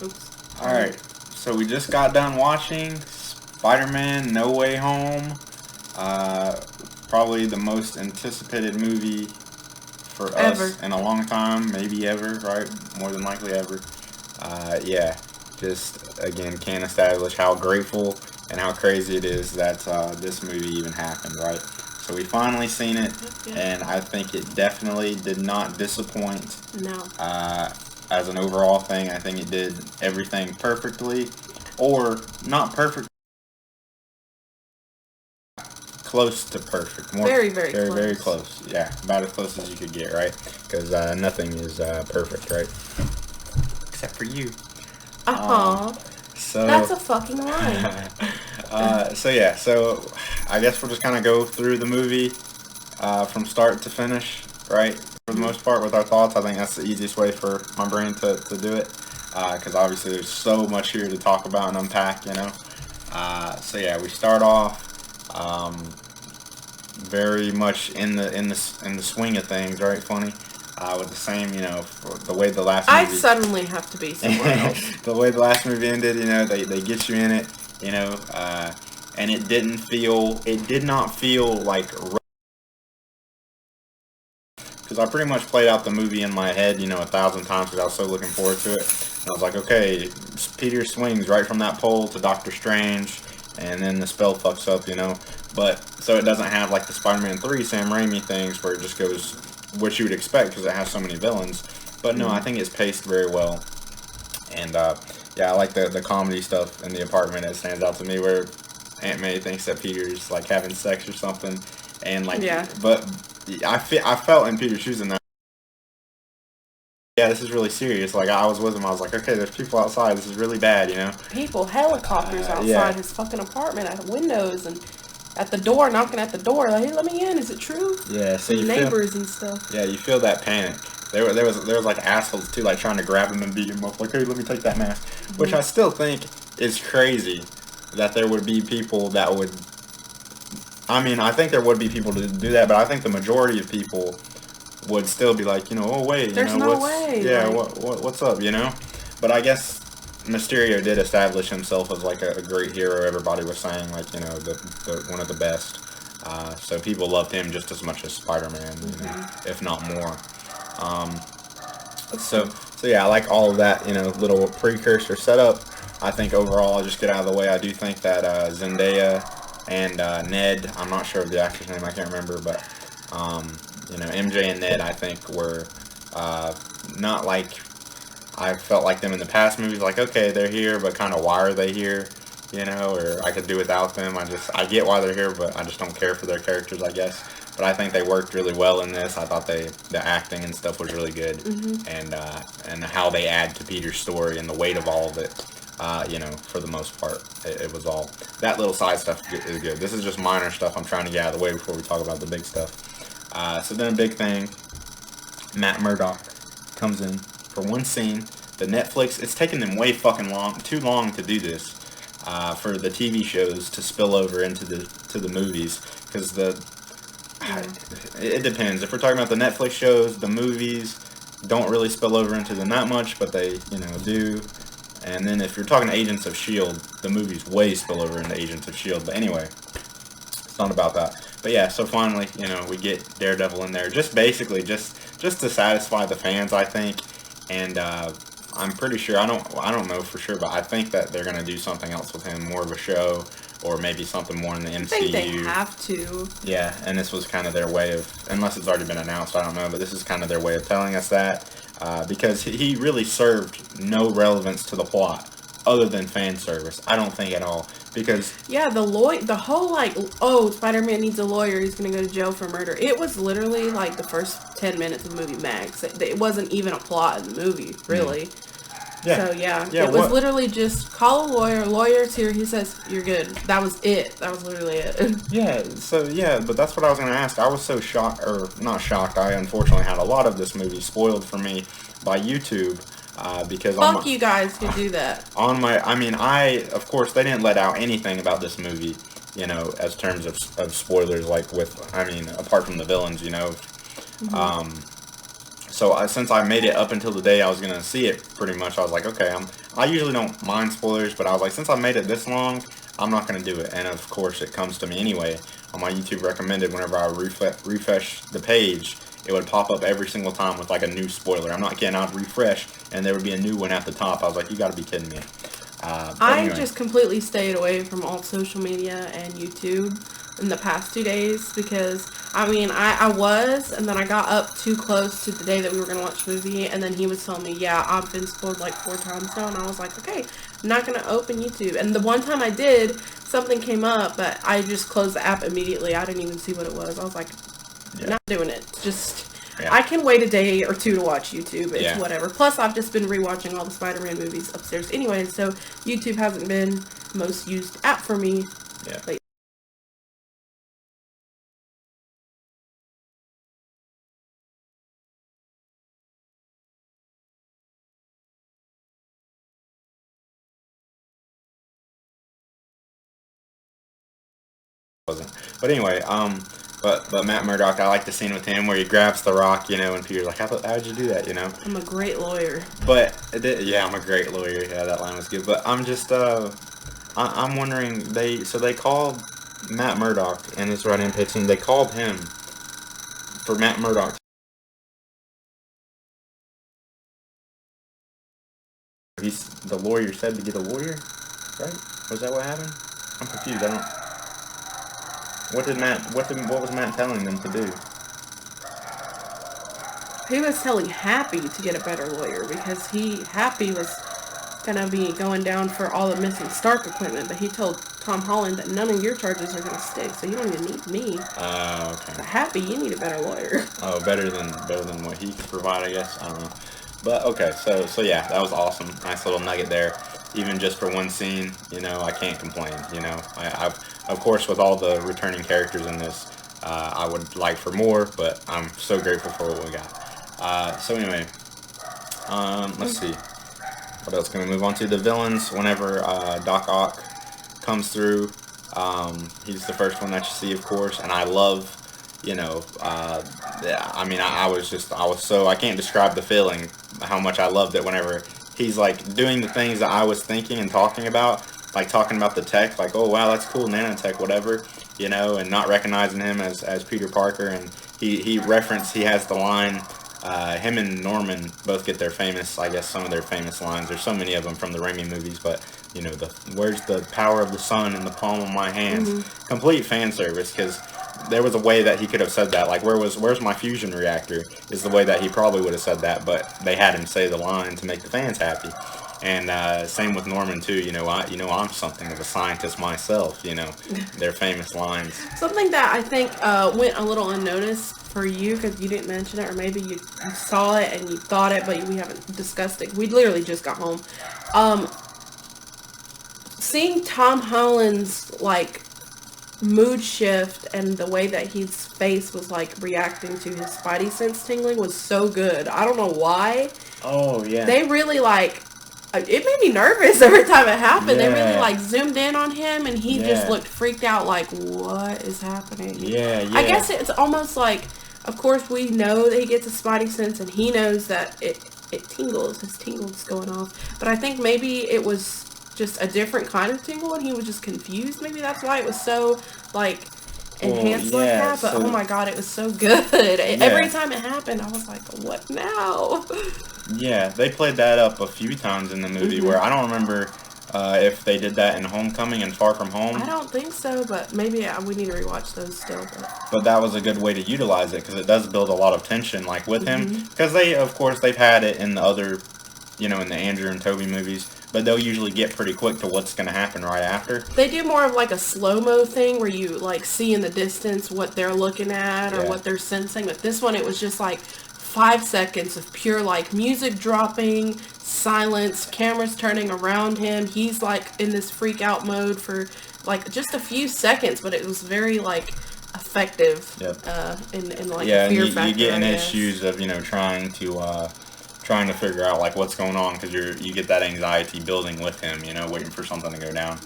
Oops. Alright, so we just got done watching Spider-Man No Way Home. Probably the most anticipated movie for us in a long time, maybe ever, right? More than likely ever. Yeah, just again can't establish how grateful and how crazy it is that this movie even happened, right? So we finally seen it, and I think it definitely did not disappoint. No. As an overall thing, I think it did everything perfectly, or not perfect, close to perfect. More, very close. Very close. Yeah, about as close as you could get, right? Because nothing is perfect, right? Except for you. So that's a fucking lie. So I guess we'll just kind of go through the movie from start to finish, right? For the most part, with our thoughts. I think that's the easiest way for my brain to do it, because obviously there's so much here to talk about and unpack, you know. So yeah, we start off very much in the swing of things, right? Funny. With the same, you know, the way the last movie... I suddenly have to be somewhere else. The way the last movie ended, you know, they get you in it, you know, and it did not feel like... Because I pretty much played out the movie in my head, you know, 1,000 times because I was so looking forward to it. And I was like, okay, Peter swings right from that pole to Doctor Strange, and then the spell fucks up, you know. But, so it doesn't have like the Spider-Man 3 Sam Raimi things where it just goes... what you would expect because it has so many villains. But no, I think it's paced very well. And yeah, I like the comedy stuff in the apartment. It stands out to me where Aunt May thinks that Peter's like having sex or something. And like, yeah. But I felt in Peter's shoes in that. Yeah, this is really serious. Like, I was with him. I was like, okay, there's people outside. This is really bad, you know? People, helicopters outside his fucking apartment at windows and at the door, knocking at the door, like, hey, let me in. Is it true? Yeah, so you neighbors feel, and stuff. Yeah, you feel that panic. There was like assholes too, like trying to grab him and beat him up, like, hey, let me take that mask. Mm-hmm. Which I still think is crazy that there would be people that would. I mean, I think there would be people to do that, but I think the majority of people would still be like, you know, oh wait, there's you know, no way. Yeah, like, what's up, you know? But I guess Mysterio did establish himself as like a great hero. Everybody was saying, like, you know, the one of the best. So people loved him just as much as Spider-Man, you know, if not more. So yeah, I like all of that, you know, little precursor setup. I think overall, I'll just get out of the way. I do think that Zendaya and Ned, I'm not sure of the actor's name, I can't remember, but you know, MJ and Ned, I think were not like I felt like them in the past movies. Like, okay, they're here, but kind of why are they here? You know, or I could do without them. I get why they're here, but I just don't care for their characters, I guess. But I think they worked really well in this. I thought the acting and stuff was really good, and how they add to Peter's story and the weight of all of it. You know, for the most part, it was all that little side stuff is good. This is just minor stuff I'm trying to get out of the way before we talk about the big stuff. So then a big thing, Matt Murdock comes in for one scene. The Netflix, it's taken them way fucking too long to do this, for the TV shows to spill over into the movies, because it depends. If we're talking about the Netflix shows, the movies don't really spill over into them that much, but they, you know, do. And then if you're talking Agents of S.H.I.E.L.D., the movies way spill over into Agents of S.H.I.E.L.D. But anyway, it's not about that. But yeah, so finally, you know, we get Daredevil in there, just basically just to satisfy the fans, I think. And I'm pretty sure, I don't know for sure, but I think that they're gonna do something else with him, more of a show, or maybe something more in the MCU. I think they have to. Yeah, and this was kind of their way of, unless it's already been announced, I don't know, but this is kind of their way of telling us that, because he really served no relevance to the plot, other than fan service. I don't think at all, because... Yeah, the whole, like, oh, Spider-Man needs a lawyer, he's gonna go to jail for murder. It was literally, like, the first 10 minutes of the movie max. It wasn't even a plot in the movie, really. Yeah. So, yeah, it was literally just call a lawyer, lawyer's here, he says, you're good. That was it. That was literally it. Yeah, but that's what I was going to ask. I was so shocked, or not shocked, I unfortunately had a lot of this movie spoiled for me by YouTube, because... Fuck you guys who do that. Of course, they didn't let out anything about this movie, you know, as terms of spoilers, like apart from the villains, you know. So since I made it up until the day I was gonna see it, pretty much, I was like, okay, I usually don't mind spoilers, but I was like, since I made it this long, I'm not gonna do it. And of course, it comes to me anyway on my YouTube recommended. Whenever I refresh the page, it would pop up every single time with like a new spoiler. I'm not kidding. I'd refresh, and there would be a new one at the top. I was like, you got to be kidding me. I just completely stayed away from all social media and YouTube in the past 2 days because, I mean, I was, and then I got up too close to the day that we were going to watch the movie, and then he was telling me, yeah, I've been spoiled like 4 times now, and I was like, okay, I'm not going to open YouTube. And the one time I did, something came up, but I just closed the app immediately. I didn't even see what it was. I was like, not doing it. Just... Yeah. I can wait a day or two to watch YouTube. It's whatever. Plus, I've just been rewatching all the Spider-Man movies upstairs anyway, so YouTube hasn't been the most used app for me lately. But anyway, but Matt Murdock, I like the scene with him where he grabs the rock, you know, and Peter's like, how'd you do that, you know? I'm a great lawyer. But, yeah, I'm a great lawyer. Yeah, that line was good. But I'm just, I'm wondering, they called Matt Murdock and his writing pitching, they called him for Matt Murdock. The lawyer said to get a lawyer, right? Was that what happened? I'm confused. I don't... What was Matt telling them to do? He was telling Happy to get a better lawyer because Happy was gonna be going down for all the missing Stark equipment, but he told Tom Holland that none of your charges are gonna stick, so you don't even need me. Oh, okay. But Happy, you need a better lawyer. Oh, better than what he could provide, I guess. I don't know. But okay, so yeah, that was awesome. Nice little nugget there. Even just for one scene, you know, I can't complain. You know, I've of course, with all the returning characters in this, I would like for more, but I'm so grateful for what we got. So anyway, let's see. What else can we move on to? The villains, whenever Doc Ock comes through, he's the first one that you see, of course, and I love, you know, I mean, I can't describe the feeling, how much I loved it whenever he's, like, doing the things that I was thinking and talking about, like talking about the tech, like, oh, wow, that's cool, nanotech, whatever, you know, and not recognizing him as Peter Parker, and he has the line, him and Norman both get their famous, I guess, some of their famous lines. There's so many of them from the Raimi movies, but, you know, where's the power of the sun in the palm of my hands? Mm-hmm. Complete fan service, because there was a way that he could have said that, like, where's my fusion reactor, is the way that he probably would have said that, but they had him say the line to make the fans happy. And same with Norman too. You know, I'm something of a scientist myself. You know, their famous lines. Something that I think went a little unnoticed for you because you didn't mention it, or maybe you saw it and you thought it, but we haven't discussed it. We literally just got home. Seeing Tom Holland's like mood shift and the way that his face was like reacting to his spidey sense tingling was so good. I don't know why. Oh yeah. They really like. It made me nervous every time it happened. Yeah. They really like zoomed in on him, and he just looked freaked out. Like, what is happening? Yeah. I guess it's almost like, of course, we know that he gets a spidey sense, and he knows that it tingles. His tingle's going off. But I think maybe it was just a different kind of tingle, and he was just confused. Maybe that's why it was so like enhanced like that. But oh my god, it was so good. Every time it happened, I was like, what now? Yeah, they played that up a few times in the movie where I don't remember if they did that in Homecoming and Far From Home. I don't think so, but maybe we need to rewatch those still. But that was a good way to utilize it because it does build a lot of tension, like with him. Because they've had it in the other, you know, in the Andrew and Tobey movies, but they'll usually get pretty quick to what's going to happen right after. They do more of like a slow-mo thing where you like see in the distance what they're looking at or what they're sensing. But this one, it was just like 5 seconds of pure like music dropping, silence, cameras turning around him. He's like in this freak out mode for like just a few seconds, but it was very like effective in like fear factor. You get in his shoes of, you know, trying to trying to figure out like what's going on because you get that anxiety building with him, you know, waiting for something to go down.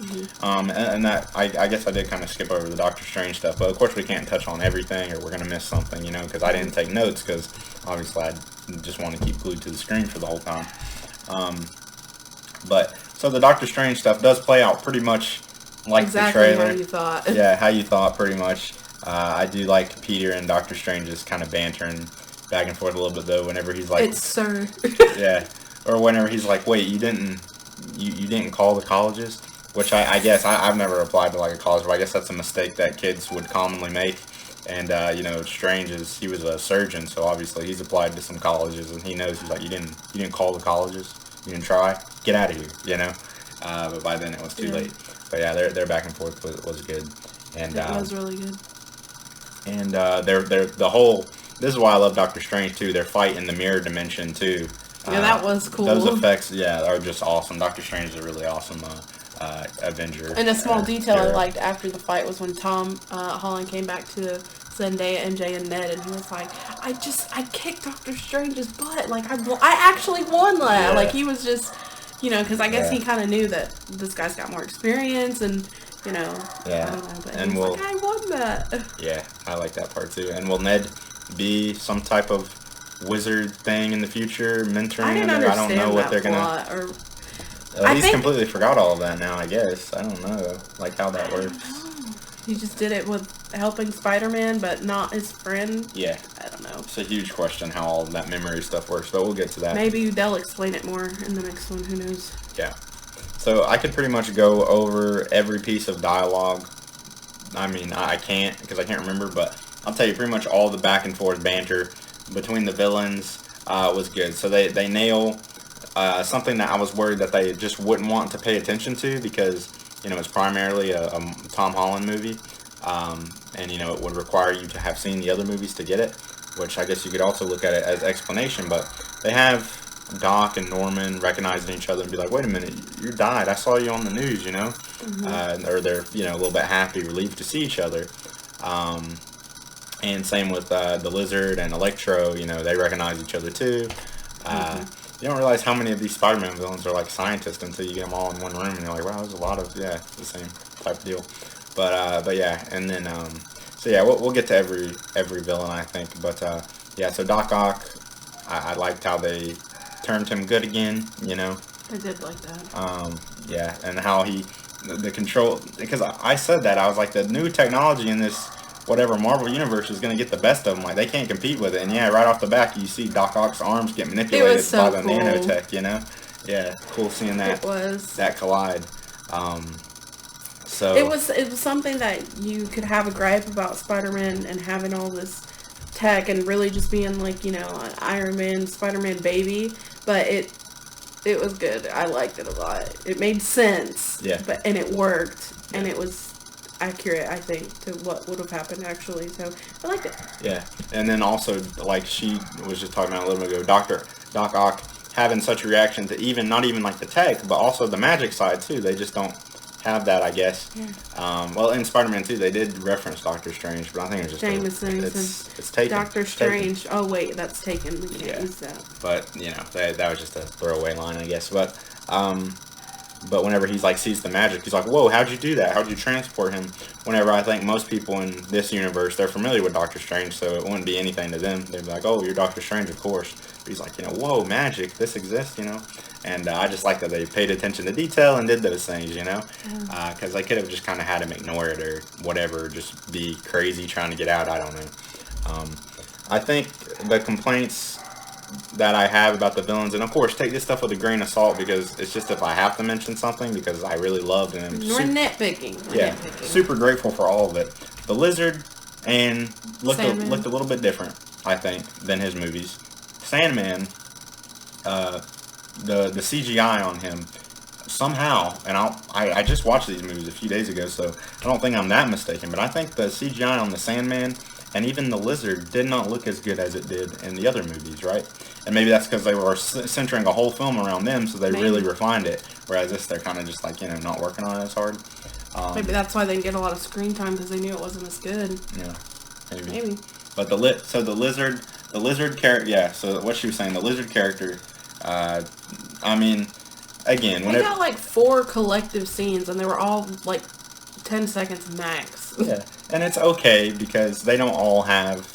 And that I guess I did kind of skip over the Doctor Strange stuff, but of course we can't touch on everything or we're gonna miss something, you know, because I didn't take notes because obviously I just want to keep glued to the screen for the whole time. But so the Doctor Strange stuff does play out pretty much like exactly the trailer. how you thought. Yeah, how you thought pretty much. I do like Peter and Doctor Strange just kind of bantering back and forth a little bit though. Whenever he's like, "It's sir." Yeah, or whenever he's like, "Wait, you didn't call the colleges?" Which I guess I've never applied to like a college, but I guess that's a mistake that kids would commonly make. And you know, Strange he was a surgeon, so obviously he's applied to some colleges, and he knows he's like, you didn't call the colleges, you didn't try, get out of here, you know. But by then it was too late. But yeah, their back and forth was good, and it was really good. And they're the whole. This is why I love Doctor Strange too. Their fight in the mirror dimension too. Yeah, that was cool. Those effects, yeah, are just awesome. Doctor Strange is a really awesome Avenger. And a small detail I liked after the fight was when Tom Holland came back to Zendaya, MJ, and Ned, and he was like, I kicked Doctor Strange's butt. Like, I actually won that. Yeah. Like, he was just, you know, because I guess he kind of knew that this guy's got more experience, and, you know, I don't know, but he was like, I won that. Yeah, I like that part too. And will Ned be some type of wizard thing in the future, mentoring him? I don't know what they're gonna. He's completely forgot all of that now. I guess I don't know, like how that works. He just did it with helping Spider-Man, but not his friend. Yeah, I don't know. It's a huge question how all that memory stuff works, but we'll get to that. Maybe they'll explain it more in the next one. Who knows? Yeah. So I could pretty much go over every piece of dialogue. I mean, I can't because I can't remember, but I'll tell you pretty much all the back and forth banter between the villains was good. So they nail something that I was worried that they just wouldn't want to pay attention to because, you know, it's primarily a Tom Holland movie. And, you know, it would require you to have seen the other movies to get it, which I guess you could also look at it as explanation. But they have Doc and Norman recognizing each other and be like, wait a minute, you died. I saw you on the news, you know? Or they're, you know, a little bit happy, relieved to see each other. And same with the Lizard and Electro, you know, they recognize each other too. You don't realize how many of these Spider-Man villains are like scientists until you get them all in one room and you're like, wow, there's a lot of, the same type of deal. But yeah, and then, so yeah, we'll get to every villain, I think. But yeah, so Doc Ock, I liked how they turned him good again, you know. I did like that. Yeah, and how the control, because I said that, I was like, the new technology in this whatever Marvel universe is going to get the best of them. Like, they can't compete with it. And yeah, right off the back, you see Doc Ock's arms get manipulated by the nanotech, you know? Yeah, cool seeing that. It was. That collide. So it was something that you could have a gripe about Spider-Man and having all this tech and really just being like, you know, an Iron Man, Spider-Man baby. But it was good. I liked it a lot. It made sense. Yeah. And it worked. And it was accurate, I think, to what would have happened actually. So I liked it. Yeah. And then also, like she was just talking about a little bit ago, Doc Ock having such a reaction to not even like the tech, but also the magic side too. They just don't have that, I guess. Yeah. Well, in Spider-Man 2, they did reference Doctor Strange, but I think it's just it's taken. Doctor Strange. Taken. Oh wait, that's taken. We can't use that. But you know, that was just a throwaway line, I guess. But whenever he's like sees the magic, he's like, "Whoa, how'd you do that? How'd you transport him?" Whenever I think most people in this universe, they're familiar with Doctor Strange, so it wouldn't be anything to them. They'd be like, "Oh, you're Doctor Strange, of course." But he's like, you know, "Whoa, magic! This exists," you know. And I just like that they paid attention to detail and did those things, you know, because they could have just kind of had him ignore it or whatever, just be crazy trying to get out. I don't know. I think the complaints that I have about the villains, and of course take this stuff with a grain of salt because it's just if I have to mention something because I really loved them. We're nitpicking. Super grateful for all of it. The Lizard and looked a little bit different, I think, than his movies. Sandman, the CGI on him somehow, and I just watched these movies a few days ago, so I don't think I'm that mistaken, but I think the CGI on the Sandman and even the Lizard did not look as good as it did in the other movies, right? And maybe that's because they were centering a whole film around them, so they really refined it. Whereas this, they're kind of just like, you know, not working on it as hard. Maybe that's why they didn't get a lot of screen time because they knew it wasn't as good. Yeah, maybe. But the Lizard, The lizard character, yeah, so what she was saying, the lizard character, I mean, again, We got like 4 collective scenes, and they were all like 10 seconds max. Yeah, and it's okay because they don't all have,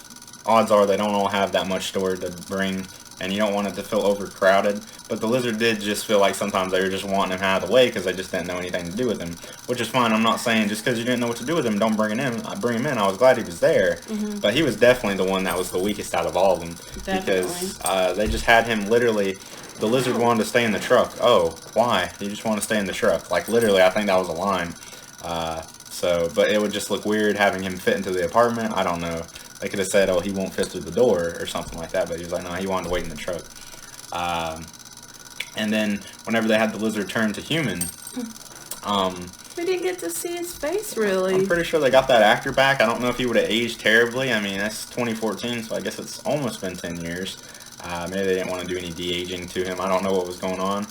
odds are they don't all have that much story to bring, and you don't want it to feel overcrowded. But the lizard did just feel like sometimes they were just wanting him out of the way because they just didn't know anything to do with him, which is fine. I'm not saying just because you didn't know what to do with him, don't bring him in. I was glad he was there, but he was definitely the one that was the weakest out of all of them. Definitely. Because they just had him literally. The lizard wanted to stay in the truck. Oh, why? He just wanted to stay in the truck. Like literally, I think that was a line. But it would just look weird having him fit into the apartment. I don't know. They could have said, oh, he won't fit through the door or something like that. But he was like, no, he wanted to wait in the truck. And then whenever they had the lizard turn to human, we didn't get to see his face, really. I'm pretty sure they got that actor back. I don't know if he would have aged terribly. I mean, that's 2014, so I guess it's almost been 10 years. Maybe they didn't want to do any de-aging to him. I don't know what was going on.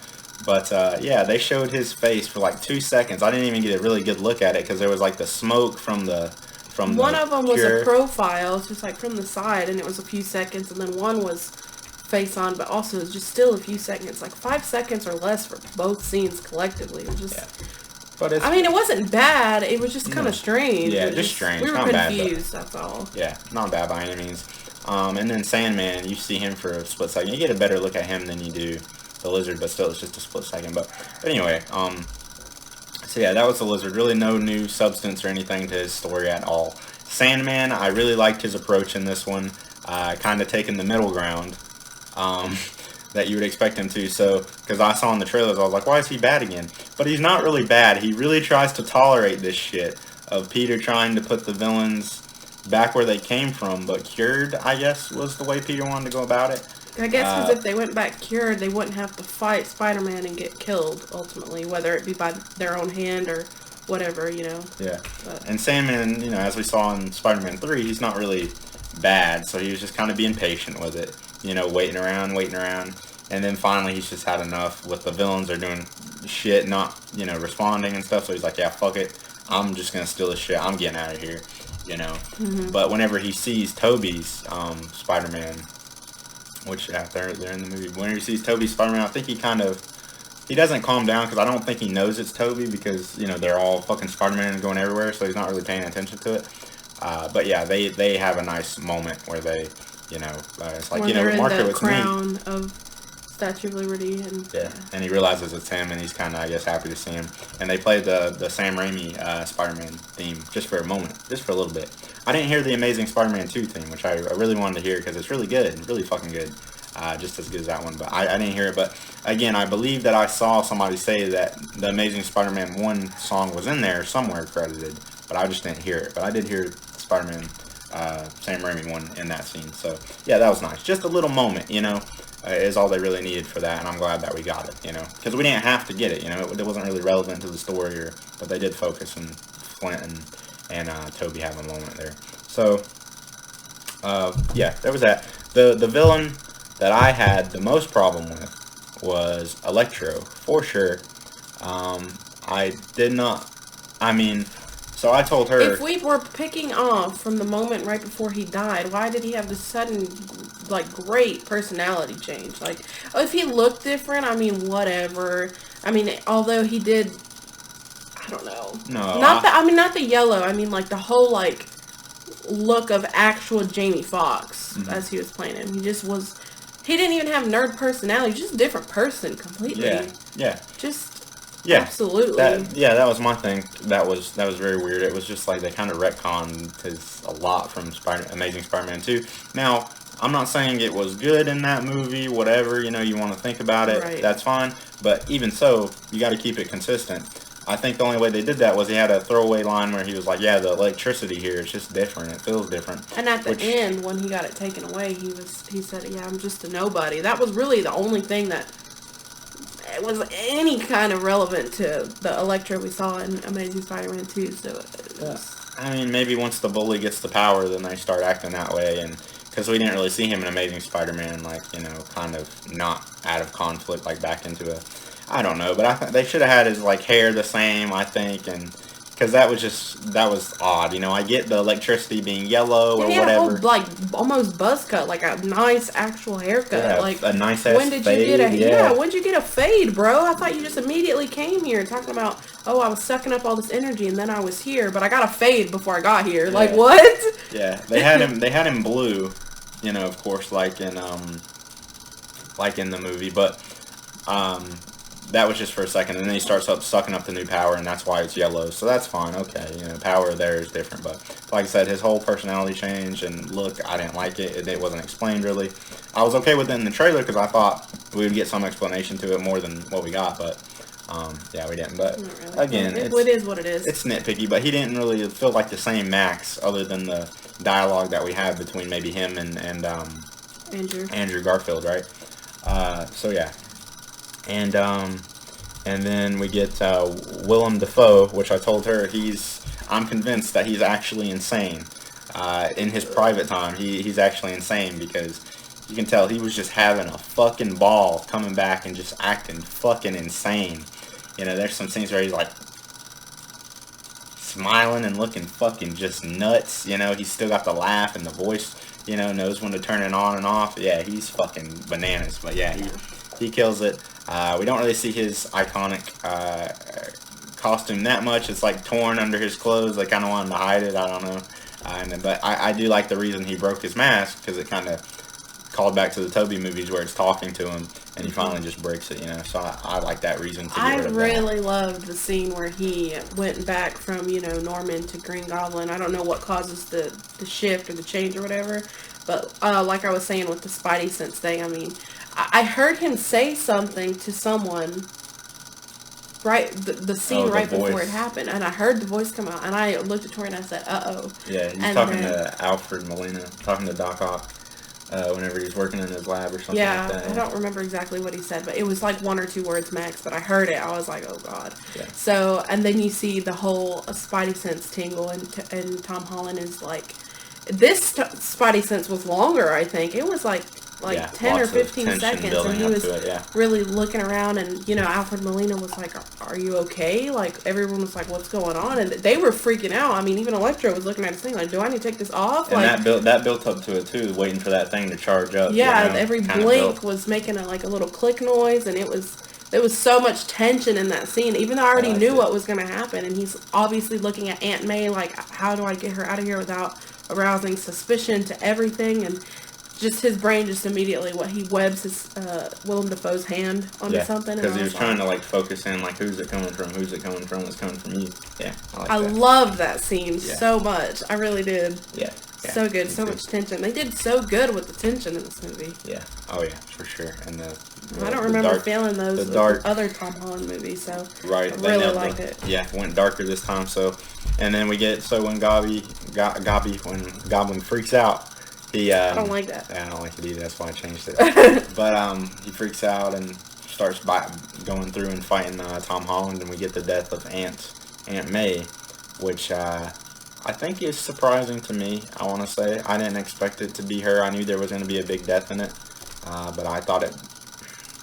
But, yeah, they showed his face for like 2 seconds. I didn't even get a really good look at it because there was like the smoke from the one of them was a profile, just like from the side, and it was a few seconds, and then one was face on, but also it was just still a few seconds, like 5 seconds or less for both scenes collectively. It was just, yeah. But I mean, it wasn't bad. It was just kind of strange. Yeah, just strange. We were not confused. Bad, that's all. Yeah, not bad by any means. And then Sandman, you see him for a split second. You get a better look at him than you do the lizard, but still, it's just a split second. But anyway, so yeah, that was the lizard. Really, no new substance or anything to his story at all. Sandman, I really liked his approach in this one. Kind of taking the middle ground. That you would expect him to. So, because I saw in the trailers, I was like, why is he bad again? But he's not really bad. He really tries to tolerate this shit of Peter trying to put the villains back where they came from, but cured, I guess, was the way Peter wanted to go about it. I guess because if they went back cured, they wouldn't have to fight Spider-Man and get killed, ultimately, whether it be by their own hand or whatever, you know. Yeah. And Sandman, you know, as we saw in Spider-Man 3, he's not really bad, so he was just kind of being patient with it. You know, waiting around, and then finally he's just had enough with the villains are doing shit, not, you know, responding and stuff, so he's like, yeah, fuck it, I'm just gonna steal this shit, I'm getting out of here, you know. But whenever he sees Tobey's Spider-Man, which they're in the movie, whenever he sees Tobey's Spider-Man, I think he doesn't calm down, because I don't think he knows it's Tobey, because, you know, they're all fucking Spider-Man and going everywhere, so he's not really paying attention to it. But yeah, they have a nice moment where they, you know, it's like, you know, Marco, it's me. Crown of Statue of Liberty, and yeah, and he realizes it's him, and he's kind of, I guess, happy to see him. And they played the Sam Raimi Spider-Man theme just for a moment, just for a little bit. I didn't hear the Amazing Spider-Man 2 theme, which I really wanted to hear because it's really good, really fucking good, just as good as that one. But I didn't hear it. But again, I believe that I saw somebody say that the Amazing Spider-Man 1 song was in there somewhere credited, but I just didn't hear it. But I did hear Spider-Man Sam Raimi one in that scene. So yeah, that was nice. Just a little moment, you know, is all they really needed for that, and I'm glad that we got it, you know, because we didn't have to get it, you know, it wasn't really relevant to the story, but they did focus on Flint and Tobey having a moment there. So yeah, there was that. The villain that I had the most problem with was Electro, for sure. I did not, I mean, so I told her, if we were picking off from the moment right before he died, why did he have this sudden, like, great personality change? Like, if he looked different, I mean, whatever. I mean, although he did, I don't know. No. Not the yellow. I mean, like, the whole, like, look of actual Jamie Foxx as he was playing him. He just was, he didn't even have nerd personality. Just a different person completely. Yeah. Yeah, absolutely. That was my thing. That was very weird. It was just like they kind of retconned a lot from Amazing Spider-Man 2. Now, I'm not saying it was good in that movie, whatever, you know, you want to think about it, right. That's fine. But even so, you got to keep it consistent. I think the only way they did that was he had a throwaway line where he was like, yeah, the electricity here is just different. It feels different. And at the end, when he got it taken away, he said, yeah, I'm just a nobody. That was really the only thing that it was any kind of relevant to the Electro we saw in Amazing Spider-Man 2. So I mean, maybe once the bully gets the power, then they start acting that way, and because we didn't really see him in Amazing Spider-Man, like, you know, kind of not out of conflict, like back into I don't know, but I think they should have had his, like, hair the same, I think, and because Because that was odd. You know, I get the electricity being yellow or he had whatever. a whole, like, almost buzz cut, like a nice actual haircut. Yeah, like a nice ass when did fade. you get Yeah, when did you get a fade, bro? I thought you just immediately came here talking about, oh, I was sucking up all this energy and then I was here, but I got a fade before I got here. Yeah. Like, what? Yeah, they had him blue, you know, of course, like in the movie, but that was just for a second, and then he starts sucking up the new power, and that's why it's yellow. So that's fine, okay. You know, power there is different, but like I said, his whole personality change and look, I didn't like it. It wasn't explained really. I was okay with it in the trailer because I thought we would get some explanation to it more than what we got, but yeah, we didn't. But really. Again, it is what it is. It's nitpicky, but he didn't really feel like the same Max, other than the dialogue that we had between maybe him and Andrew Garfield, right? So yeah. And then we get Willem Dafoe, which I told her I'm convinced that he's actually insane. In his private time, he's actually insane because you can tell he was just having a fucking ball coming back and just acting fucking insane. You know, there's some scenes where he's like smiling and looking fucking just nuts. You know, he's still got the laugh and the voice, you know, knows when to turn it on and off. Yeah, he's fucking bananas. But yeah, he kills it. We don't really see his iconic costume that much. It's like torn under his clothes. They kind of want him to hide it. I don't know. But I do like the reason he broke his mask, because it kind of called back to the Toby movies where it's talking to him and he finally just breaks it, you know. So I like that reason to get rid of really loved the scene where he went back from, you know, Norman to Green Goblin. I don't know what causes the shift or the change or whatever, but like I was saying with the Spidey sense thing, I mean, I heard him say something to someone right the scene right before it happened, and I heard the voice come out, and I looked at Tori and I said, uh-oh. Yeah, he's talking to Alfred Molina, talking to Doc Ock whenever he's working in his lab or something like that. I don't remember exactly what he said, but it was like 1 or 2 words max, but I heard it. I was like, oh god. Yeah. So, and then you see the whole Spidey sense tingle, and Tom Holland is like, this Spidey sense was longer, I think. It was like 10 or 15 seconds, and he was really looking around, and, you know, Alfred Molina was like, are you okay? Like, everyone was like, what's going on? And they were freaking out. I mean, even Electro was looking at his thing like, do I need to take this off? And like, that built up to it too, waiting for that thing to charge up. Yeah, you know, every blink was making a little click noise, and there was so much tension in that scene, even though I already knew what was going to happen, and he's obviously looking at Aunt May like, how do I get her out of here without arousing suspicion to everything, and just his brain just immediately, he webs his Willem Dafoe's hand onto something. Because he was trying to focus in, who's it coming from? Who's it coming from? It's coming from you. Yeah, I loved that scene so much. I really did. Yeah. So good, so much tension. They did so good with the tension in this movie. Yeah. Oh yeah, for sure. And I don't remember feeling those with other Tom Holland movies, so I really liked it. Yeah, went darker this time. So, and then we get when Goblin freaks out. I don't like that. Yeah, I don't like it either. That's why I changed it. But he freaks out and starts going through and fighting Tom Holland, and we get the death of Aunt May, which I think is surprising to me. I want to say I didn't expect it to be her. I knew there was going to be a big death in it, but I thought it.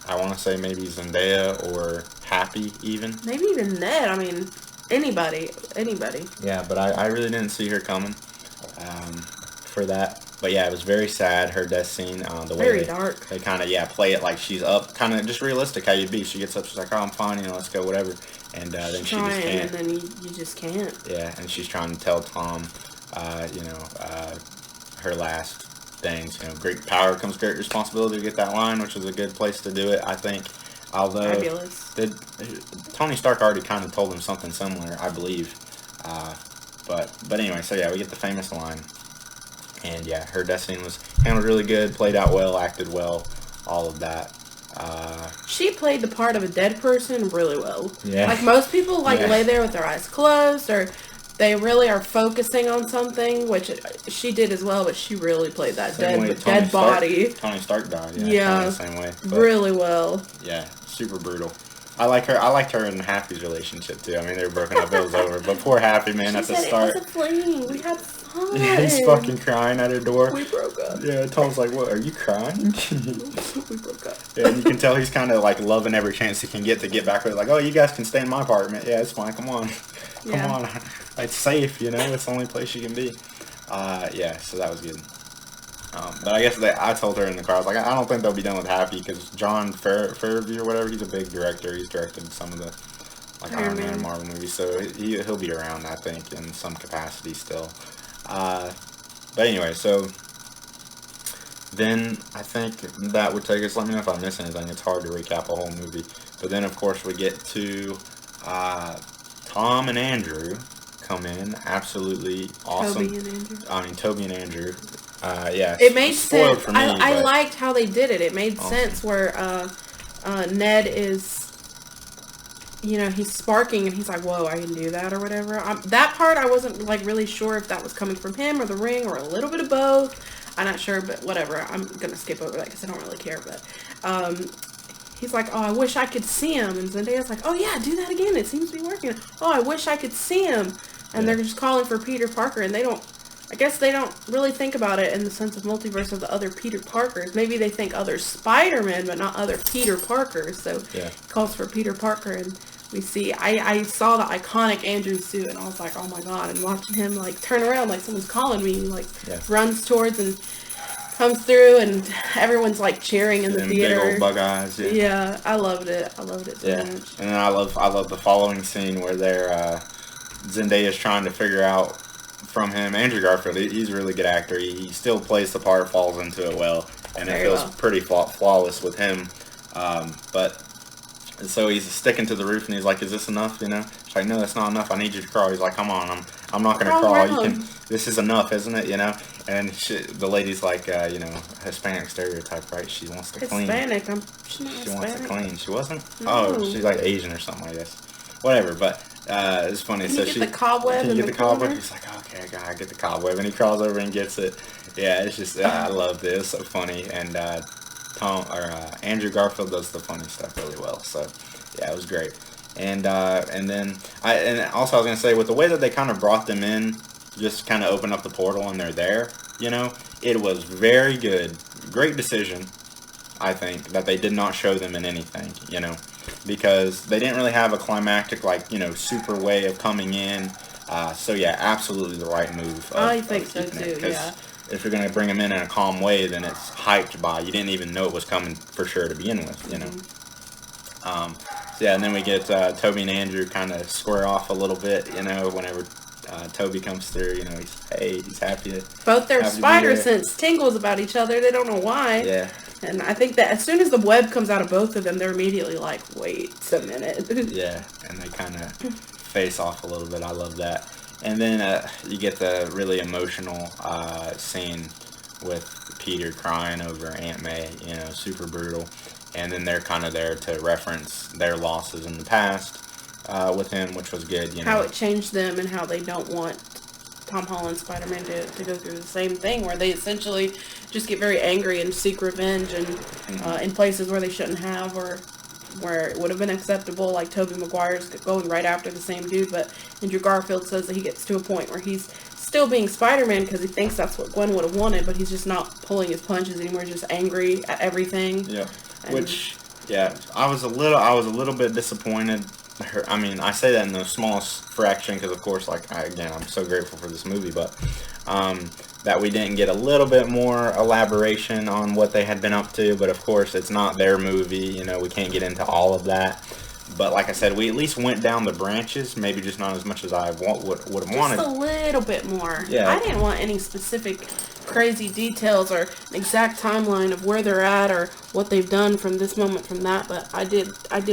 I want to say maybe Zendaya or Happy even. Maybe even Ned. I mean, anybody. Yeah, but I really didn't see her coming for that. But yeah, it was very sad, her death scene. The way very dark. They kind of, play it like she's up, kind of just realistic how you'd be. She gets up, she's like, oh, I'm fine, let's go, whatever. And then she just can't. And then you just can't. Yeah, and she's trying to tell Tom, her last things. Great power comes great responsibility to get that line, which was a good place to do it, I think. Although, fabulous. Tony Stark already kind of told him something similar, I believe. But anyway, so yeah, we get the famous line. And yeah, her death scene was handled really good, played out well, acted well, all of that. She played the part of a dead person really well. Yeah. Like most people lay there with their eyes closed, or they really are focusing on something, which she did as well, but she really played that dead body. Tony Stark died, yeah. The same way. But, really well. Yeah, super brutal. I liked her and Happy's relationship too. I mean, they were broken up, it was over. But poor Happy, man, at the start. It was a fling. We had fun. Yeah, he's fucking crying at her door. We broke up. Yeah, Tom's like, what, are you crying? We broke up. Yeah, and you can tell he's kind of loving every chance he can get to get back with her. Like, oh, you guys can stay in my apartment. Yeah, it's fine, come on. Come on, it's safe, you know. It's the only place you can be. Yeah, so that was good. But I guess I told her in the car, I was like, I don't think they'll be done with Happy because John Farabee or whatever, he's a big director. He's directed some of the Iron Man and Marvel movies, so he'll be around, I think, in some capacity still. But anyway, so then I think that would take us. Let me know if I miss anything. It's hard to recap a whole movie. But then, of course, we get to Tom and Andrew come in. Absolutely awesome. Toby and Andrew. Yeah. It made sense. For me, I liked how they did it. It made sense where Ned is, he's sparking and he's like, whoa, I can do that or whatever. That part I wasn't really sure if that was coming from him or the ring or a little bit of both. I'm not sure, but whatever. I'm going to skip over that because I don't really care. But he's like, oh, I wish I could see him. And Zendaya's like, oh, yeah, do that again. It seems to be working. Oh, I wish I could see him. And they're just calling for Peter Parker. And I guess they don't really think about it in the sense of multiverse of the other Peter Parkers. Maybe they think other Spider-Man, but not other Peter Parkers. So he calls for Peter Parker. And we see, I saw the iconic Andrew suit. And I was like, oh, my God. And watching him, turn around like someone's calling me. Runs towards and comes through, and everyone's cheering in the theater. Big old bug eyes. Yeah, I loved it. I loved it so much. And then I love the following scene where they're Zendaya's trying to figure out from him. Andrew Garfield, he's a really good actor. He still plays the part, falls into it well, and it feels pretty flawless with him. But so he's sticking to the roof, and he's like, "Is this enough?" She's like, "No, that's not enough. I need you to crawl." He's like, "Come on, I'm not gonna crawl. You can. This is enough, isn't it?" And the lady's like, Hispanic stereotype, right? She wants to clean. Hispanic. She wants to clean. She wasn't? No. Oh, she's Asian or something, I guess. Whatever, but it's funny. Can you get the cobweb? Can you get the cobweb? He's like, okay, I gotta get the cobweb, and he crawls over and gets it. Yeah, it's just I loved it. It was so funny, and Andrew Garfield does the funny stuff really well. So yeah, it was great. And then also I was gonna say, with the way that they kind of brought them in, just kind of open up the portal and they're there. It was very good. Great decision, I think, that they did not show them in anything. Because they didn't really have a climactic super way of coming in. So yeah, absolutely the right move. I think so too. Yeah. If you're gonna bring them in a calm way, then it's hyped by you didn't even know it was coming for sure to begin with. So yeah, and then we get Toby and Andrew kind of square off a little bit. Whenever Toby comes through, he's happy. Both their spider sense tingles about each other. They don't know why. Yeah. And I think that as soon as the web comes out of both of them, they're immediately like, wait a minute. Yeah, and they kind of face off a little bit. I love that. And then you get the really emotional scene with Peter crying over Aunt May, super brutal. And then they're kind of there to reference their losses in the past with him, which was good. How it changed them and how they don't want Tom Holland's Spider-Man to go through the same thing, where they essentially just get very angry and seek revenge and in places where they shouldn't have, or where it would have been acceptable, like Tobey Maguire's going right after the same dude. But Andrew Garfield says that he gets to a point where he's still being Spider-Man because he thinks that's what Gwen would have wanted, but he's just not pulling his punches anymore, just angry at everything. Yeah. I was a little bit disappointed. I say that in the smallest fraction because, of course, I'm so grateful for this movie, but that we didn't get a little bit more elaboration on what they had been up to. But of course, it's not their movie. We can't get into all of that. But like I said, we at least went down the branches. Maybe just not as much as I would have wanted. Just a little bit more. Yeah. I didn't want any specific crazy details or an exact timeline of where they're at or what they've done from this moment from that. But I did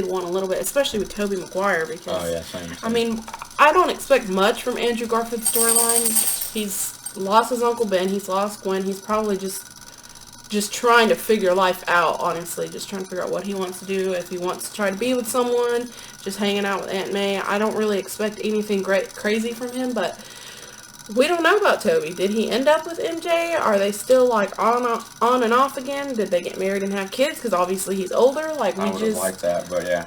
want a little bit, especially with Tobey Maguire, because same. I don't expect much from Andrew Garfield's storyline. He's lost his Uncle Ben. He's lost Gwen. He's probably just trying to figure life out, honestly. Just trying to figure out what he wants to do. If he wants to try to be with someone, just hanging out with Aunt May. I don't really expect anything crazy from him, but we don't know about Toby. Did he end up with MJ? Are they still on and off again? Did they get married and have kids? Because obviously he's older. I would have liked that, but yeah.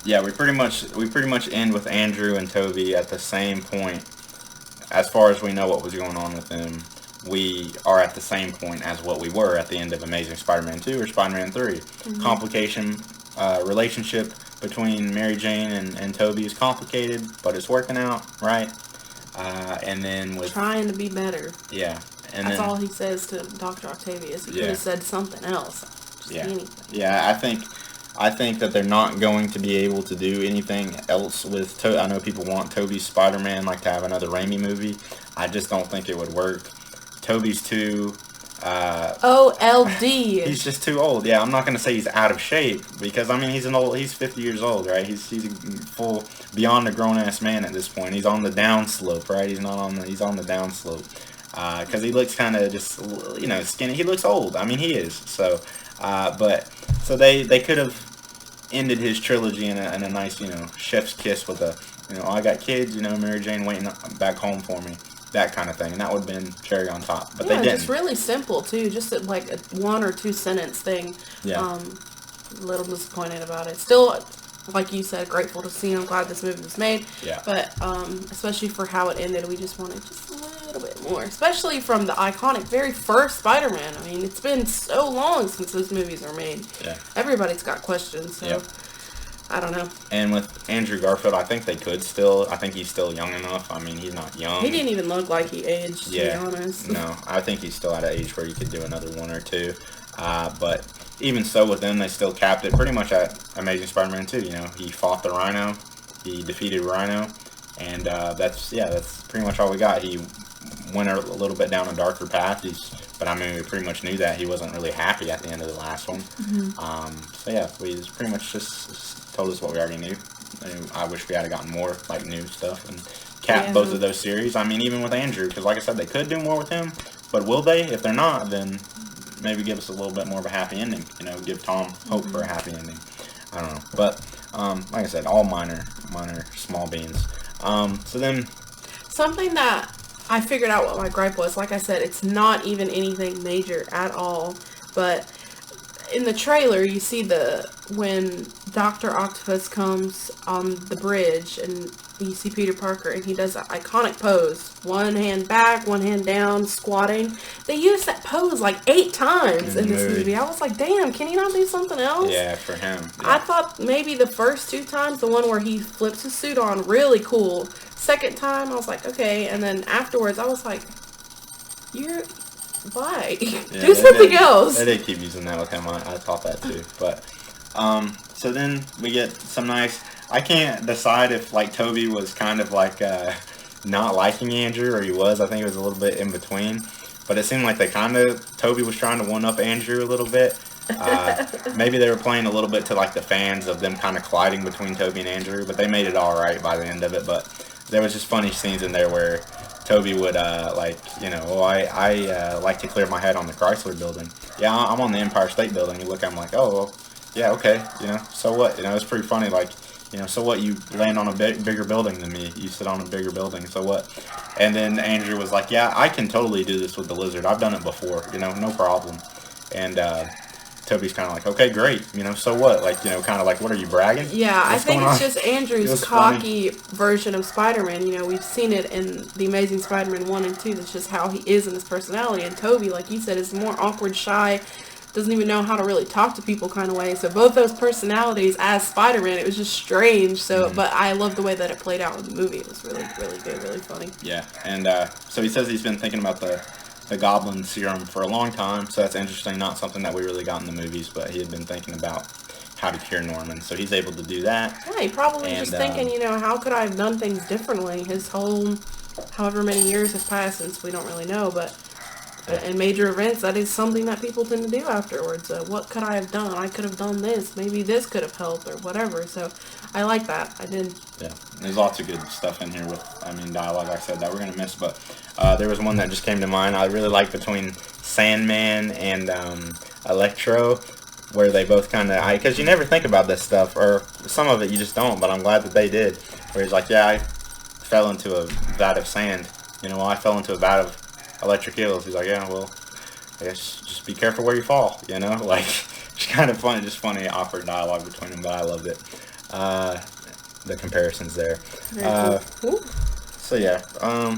Yeah, we pretty much end with Andrew and Toby at the same point. As far as we know what was going on with them, we are at the same point as what we were at the end of Amazing Spider-Man 2 or Spider-Man 3. Mm-hmm. Complication, relationship, between Mary Jane and Toby is complicated, but it's working out, right? And then with trying to be better. Yeah. And that's then, all he says to Dr. Octavius. He could have said something else. Just anything. Yeah, I think that they're not going to be able to do anything else with I know people want Toby's Spider-Man, like to have another Raimi movie. I just don't think it would work. Toby's too... OLD. He's just too old. Yeah, I'm not going to say he's out of shape, because, I mean, he's 50 years old, right? He's a full, beyond a grown-ass man at this point. He's on the down slope, right? He's on the down slope. Because he looks kind of just, skinny. He looks old. I mean, he is. So, so they could have ended his trilogy in a nice, chef's kiss with I got kids, Mary Jane waiting back home for me. That kind of thing, and that would have been cherry on top. But they didn't. It's really simple too, just like a 1 or 2 sentence thing. Yeah. A little disappointed about it. Still, like you said, grateful to see. I'm glad this movie was made. Yeah. But especially for how it ended, we just wanted just a little bit more, especially from the iconic very first Spider-Man. I mean, it's been so long since those movies were made. Yeah. Everybody's got questions. So. Yep. I don't know. And with Andrew Garfield, I think they could still. I think he's still young enough. I mean, he's not young. He didn't even look like he aged, to be honest. No, I think he's still at an age where you could do another 1 or 2. But even so, with them, they still capped it pretty much at Amazing Spider-Man 2. He fought the Rhino, he defeated Rhino, and that's pretty much all we got. He went a little bit down a darker path. But I mean, we pretty much knew that he wasn't really happy at the end of the last one. Mm-hmm. We just pretty much just told us what we already knew. I wish we had gotten more new stuff and capped both of those series. I mean, even with Andrew, because like I said, they could do more with him, but will they? If they're not, then maybe give us a little bit more of a happy ending. Give Tom hope for a happy ending. I don't know, but like I said, all minor small beans. So then, something that I figured out what my gripe was. Like I said, it's not even anything major at all, but in the trailer, you see when Dr. Octopus comes on the bridge, and you see Peter Parker, and he does that iconic pose. 1 hand back, 1 hand down, squatting. They used that pose like 8 times in this movie. I was like, damn, can he not do something else? Yeah, for him. Yeah. I thought maybe the first 2 times, the one where he flips his suit on, really cool. Second time, I was like, okay. And then afterwards, I was like, why? Do something else. They did keep using that with him. I thought that too. But, so then we get some nice... I can't decide if, Toby was kind of not liking Andrew, or he was. I think it was a little bit in between. But it seemed like Toby was trying to one-up Andrew a little bit. Maybe they were playing a little bit to, the fans of them kind of colliding between Toby and Andrew. But they made it all right by the end of it. But there was just funny scenes in there where Toby would, I like to clear my head on the Chrysler building. Yeah, I'm on the Empire State Building. You look at him like, oh, well, yeah, okay, so what? It's pretty funny, so what, you land on a bigger building than me. You sit on a bigger building, so what? And then Andrew was like, yeah, I can totally do this with the lizard. I've done it before, no problem. And Toby's kind of like, okay, great, so what? Kind of like, what are you bragging? Yeah, I think it's just Andrew's cocky version of Spider-Man. We've seen it in The Amazing Spider-Man 1 and 2. That's just how he is in his personality. And Toby, like you said, is more awkward, shy, doesn't even know how to really talk to people kind of way. So both those personalities as Spider-Man, it was just strange. So, But I love the way that it played out in the movie. It was really, really good, really funny. Yeah, and so he says he's been thinking about the Goblin Serum for a long time, so that's interesting. Not something that we really got in the movies, but he had been thinking about how to cure Norman, so he's able to do that. Yeah, he probably just thinking, how could I have done things differently? His whole, however many years have passed since, we don't really know, but in major events, that is something that people tend to do afterwards. What could I have done? I could have done this. Maybe this could have helped, or whatever. So I like that. I did. Yeah, there's lots of good stuff in here with, dialogue, like I said, that we're going to miss. But there was one that just came to mind. I really like between Sandman and Electro, where they both kind of, because you never think about this stuff, or some of it you just don't, but I'm glad that they did. Where he's like, yeah, I fell into a vat of sand. I fell into a vat of electric eels. He's like, yeah, well, I guess just be careful where you fall, It's kind of funny, just funny, awkward dialogue between them, but I loved it. The comparisons there. Cool. So yeah, I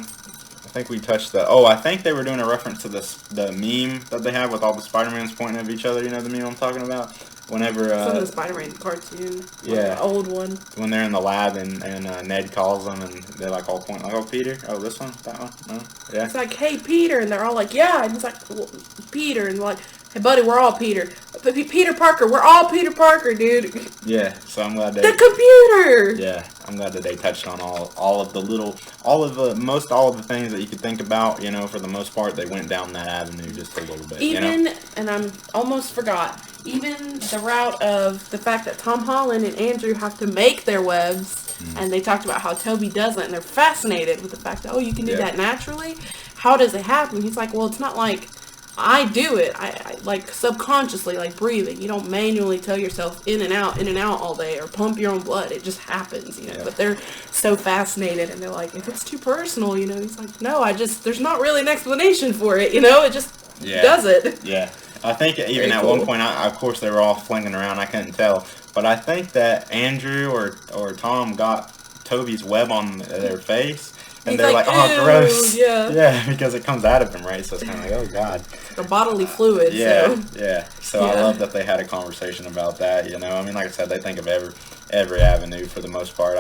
think we touched I think they were doing a reference to the meme that they have with all the Spider-Mans pointing at each other, the meme I'm talking about? whenever some of the Spider-Man cartoon, yeah, the old one. When they're in the lab and Ned calls them and they're like all pointing like, oh, Peter, oh, this one, that one, no, yeah. It's like, hey, Peter, and they're all like, yeah, and he's like, well, Peter, and like, hey, buddy, we're all Peter. Peter Parker, we're all Peter Parker, dude. Yeah, so I'm glad the computer. Yeah, I'm glad that they touched on all of the things that you could think about. You know, for the most part, they went down that avenue just a little bit. Even, and I'm almost forgot. Even the route of the fact that Tom Holland and Andrew have to make their webs, and they talked about how Toby doesn't, and they're fascinated with the fact that, oh, you can do that naturally. How does it happen? He's like, well, it's not like I do it. I like subconsciously, like breathing. You don't manually tell yourself in and out all day, or pump your own blood. It just happens, you know. Yeah. But they're so fascinated, and they're like, if it's too personal, you know. He's like, no, there's not really an explanation for it, you know. It just does it. Yeah. I think even at one point, of course, they were all flinging around. I couldn't tell, but I think that Andrew or Tom got Toby's web on their face. And they're like, oh, gross. Yeah, because it comes out of him, right? So it's kind of like, oh, God. It's like a bodily fluid. Yeah, so. So I love that they had a conversation about that, you know. I mean, like I said, they think of every avenue for the most part.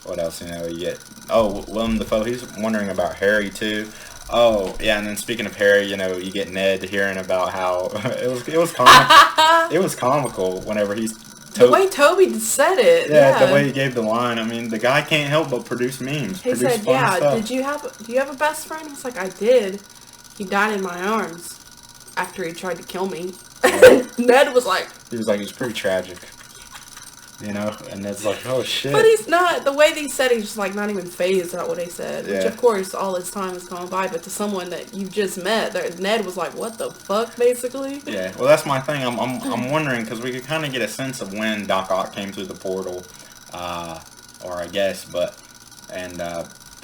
What else, you know, you get... Oh, Willem Dafoe, he's wondering about Harry, too. Oh, yeah, and then speaking of Harry, you know, you get Ned hearing about how... it was comical whenever he's... The way Toby said it, the way he gave the line. I mean, the guy can't help but produce memes. He said, stuff. Do you have a best friend? He's like, I did. He died in my arms after he tried to kill me. Ned was like... He was like, it was pretty tragic. You know? And Ned's like, oh, shit. But he's not... The way they said, he's just like not even phased at what they said. Which, of course, all his time has gone by. But to someone that you just met, Ned was like, what the fuck, basically? Yeah. Well, that's my thing. I'm wondering, because we could kind of get a sense of when Doc Ock came through the portal. Or I guess, but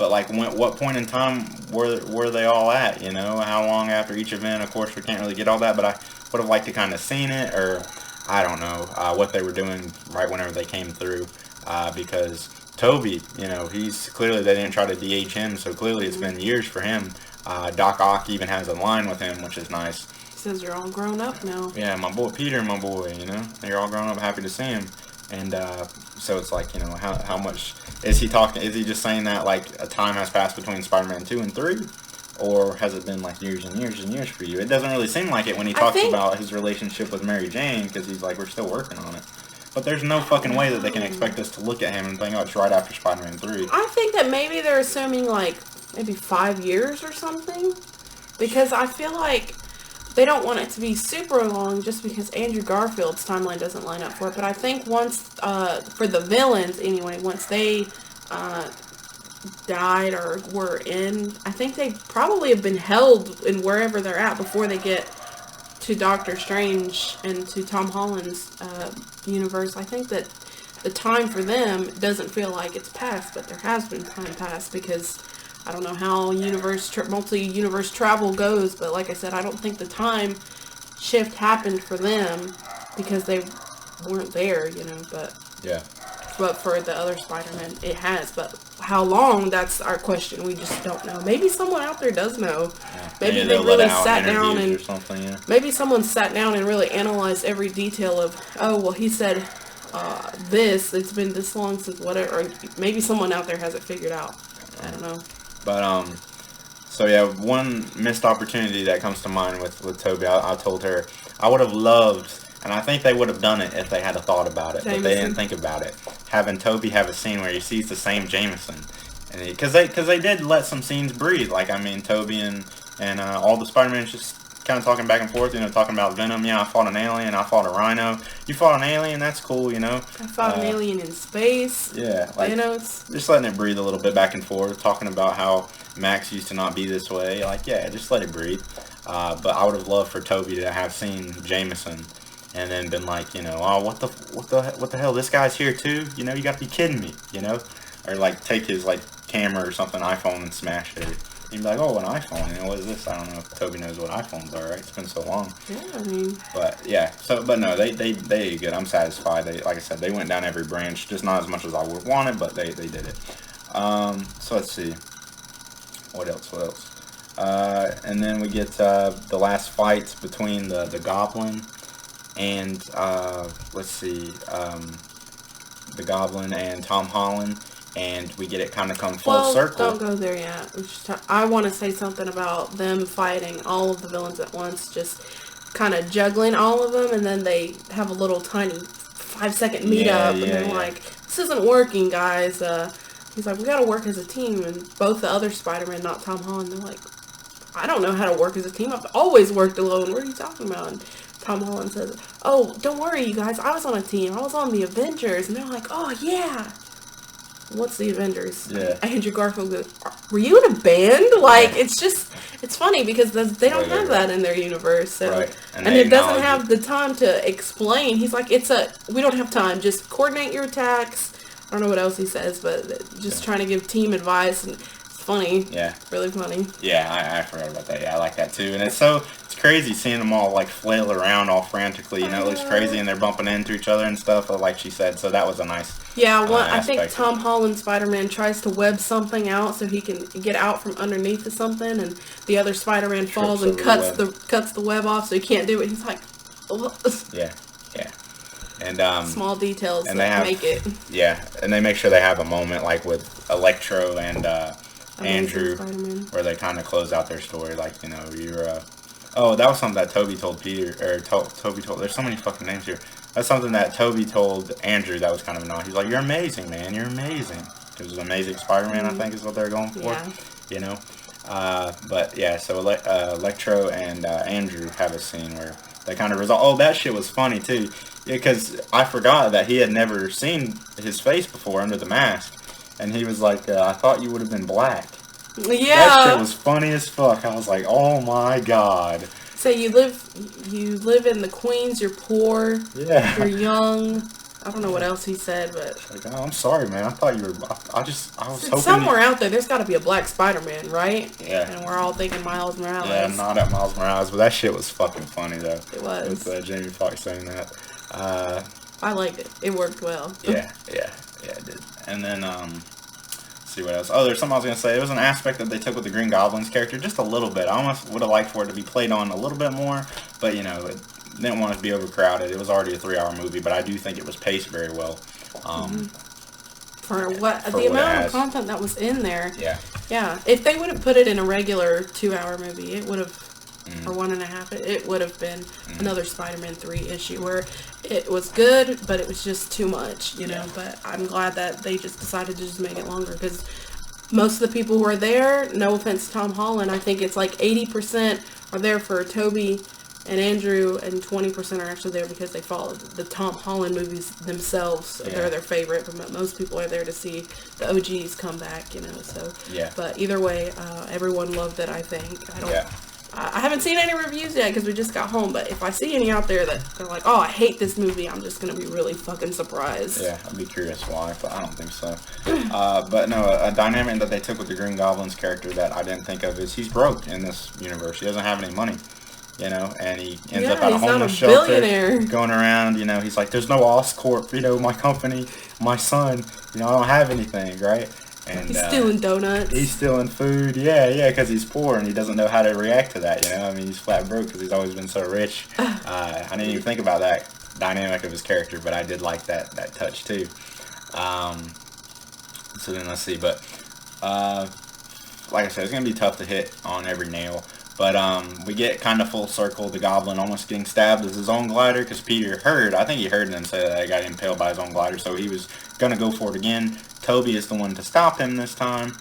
like, what point in time were they all at, you know? How long after each event? Of course, we can't really get all that, but I would have liked to kind of seen it, or... I don't know what they were doing right whenever they came through, because Toby, you know, he's clearly, they didn't try to DH him, so clearly it's been years for him. Doc Ock even has a line with him, which is nice. He says, you're all grown up now. Yeah, my boy Peter, my boy, you know, you're all grown up, happy to see him. And so it's like, you know, how much is he talking? Is he just saying that like a time has passed between Spider-Man 2 and 3? Or has it been like years and years and years for you? It doesn't really seem like it when he talks about his relationship with Mary Jane, because he's like, we're still working on it. But there's no fucking way that they can expect us to look at him and think, oh, it's right after Spider-Man 3. I think that maybe they're assuming like maybe 5 years or something. Because I feel like they don't want it to be super long just because Andrew Garfield's timeline doesn't line up for it. But I think once, for the villains anyway, once they... died or were in, I think they probably have been held in wherever they're at before they get to Doctor Strange and to Tom Holland's universe. I think that the time for them doesn't feel like it's passed, but there has been time passed, because I don't know how multi-universe travel goes, but like I said, I don't think the time shift happened for them because they weren't there, you know, but... Yeah. But for the other Spider-Man, it has. But how long, that's our question. We just don't know. Maybe someone out there does know. Yeah. Maybe they really sat down and... Or something, yeah. Maybe someone sat down and really analyzed every detail of, oh, well, he said it's been this long since whatever. Or maybe someone out there has it figured out. I don't know. But, so yeah, one missed opportunity that comes to mind with Toby, I told her, I would have loved... And I think they would have done it if they had a thought about it, but they didn't think about it. Having Toby have a scene where he sees the same Jameson, and because they did let some scenes breathe. Like, I mean, Toby and all the Spider-Mans just kind of talking back and forth, you know, talking about Venom. Yeah, I fought an alien. I fought a rhino. You fought an alien. That's cool, you know. I fought an alien in space. Yeah, like Thanos. Just letting it breathe a little bit back and forth, talking about how Max used to not be this way. Like, yeah, just let it breathe. But I would have loved for Toby to have seen Jameson. And then been like, you know, oh, what the hell? This guy's here too? You know, you gotta be kidding me, you know? Or like take his like camera or something, iPhone, and smash it. He'd be like, oh, an iPhone. You know, what is this? I don't know if Toby knows what iPhones are, right? It's been so long. Yeah, I mean. But yeah, but no, they did good. I'm satisfied. Like I said, they went down every branch, just not as much as I would have wanted, but they did it. So let's see. What else? And then we get the last fights between the Goblin and let's see, the Goblin and Tom Holland, and we get it kind of come full circle. Don't go there yet. I want to say something about them fighting all of the villains at once, just kind of juggling all of them, and then they have a little tiny 5-second meetup, and they're like, "This isn't working, guys." He's like, "We got to work as a team," and both the other Spider-Man, not Tom Holland, they're like, "I don't know how to work as a team. I've always worked alone. What are you talking about?" And Tom Holland says, "Oh, don't worry, you guys. I was on a team. I was on the Avengers." And they're like, "Oh, yeah. What's the Avengers?" Yeah. Andrew Garfield goes, "Were you in a band?" Like, it's just, it's funny because they don't have that in their universe. So, and it doesn't have the time to explain. He's like, we don't have time. Just coordinate your attacks. I don't know what else he says, but just trying to give team advice. And it's funny. Yeah. Really funny. Yeah, I forgot about that. Yeah, I like that too. And it's crazy seeing them all like flail around all frantically. You know, it looks crazy, and they're bumping into each other and stuff, like she said. So that was a nice. Yeah, I think Tom Holland Spider-Man tries to web something out so he can get out from underneath of something, and the other Spider-Man falls and cuts the web off, so he can't do it. He's like, yeah, and small details that make it. Yeah, and they make sure they have a moment like with Electro and Andrew, where they kind of close out their story, like, you know, you're. Oh, that was something that Toby told Peter, or Toby told. There's so many fucking names here. That's something that Toby told Andrew that was kind of annoying. He's like, "You're amazing, man. You're amazing." It was Amazing Spider-Man, I think, is what they're going for. Yeah. You know, but yeah. So Electro and Andrew have a scene where they kind of resolve. Oh, that shit was funny too, because I forgot that he had never seen his face before under the mask, and he was like, "I thought you would have been black." Yeah. That shit was funny as fuck. I was like, "Oh my god." So you live in the Queens, you're poor, you're young. I don't know what else he said, but like, "Oh, I'm sorry, man. I thought you were. I was hoping somewhere out there's got to be a black Spider-Man, right?" Yeah. And we're all thinking Miles Morales. Yeah, not at Miles Morales, but that shit was fucking funny though. It was. With Jamie Foxx saying that. I liked it. It worked well. Yeah, it did. And then see what else. Oh, there's something I was going to say. It was an aspect that they took with the Green Goblin's character just a little bit. I almost would have liked for it to be played on a little bit more, but, you know, it didn't want it to be overcrowded. It was already a 3-hour movie, but I do think it was paced very well. For the amount of content that was in there. Yeah. If they would have put it in a regular 2-hour movie, it would have, or 1.5, it would have been another Spider-Man 3 issue where it was good, but it was just too much, you know. But I'm glad that they just decided to just make it longer, because most of the people who are there, no offense to Tom Holland, I think it's like 80% are there for Toby and Andrew, and 20% are actually there because they follow the Tom Holland movies themselves. They're their favorite, but most people are there to see the OGs come back, you know. So but either way, everyone loved it, I think. I haven't seen any reviews yet because we just got home, but if I see any out there that they're like, "Oh, I hate this movie," I'm just going to be really fucking surprised. Yeah, I'd be curious why, but I don't think so. But no, a dynamic that they took with the Green Goblin's character that I didn't think of is he's broke in this universe. He doesn't have any money, you know, and he ends up at a homeless shelter going around, you know. He's like, "There's no Oscorp, you know, my company, my son, you know, I don't have anything," right? And he's stealing donuts. He's stealing food, because he's poor and he doesn't know how to react to that, you know. I mean, he's flat broke because he's always been so rich. I didn't even think about that dynamic of his character, but I did like that touch too. So then let's see, but like I said, it's gonna be tough to hit on every nail. But we get kind of full circle. The Goblin almost getting stabbed with his own glider because Peter I think he heard them say that he got impaled by his own glider, so he was going to go for it again. Toby is the one to stop him this time,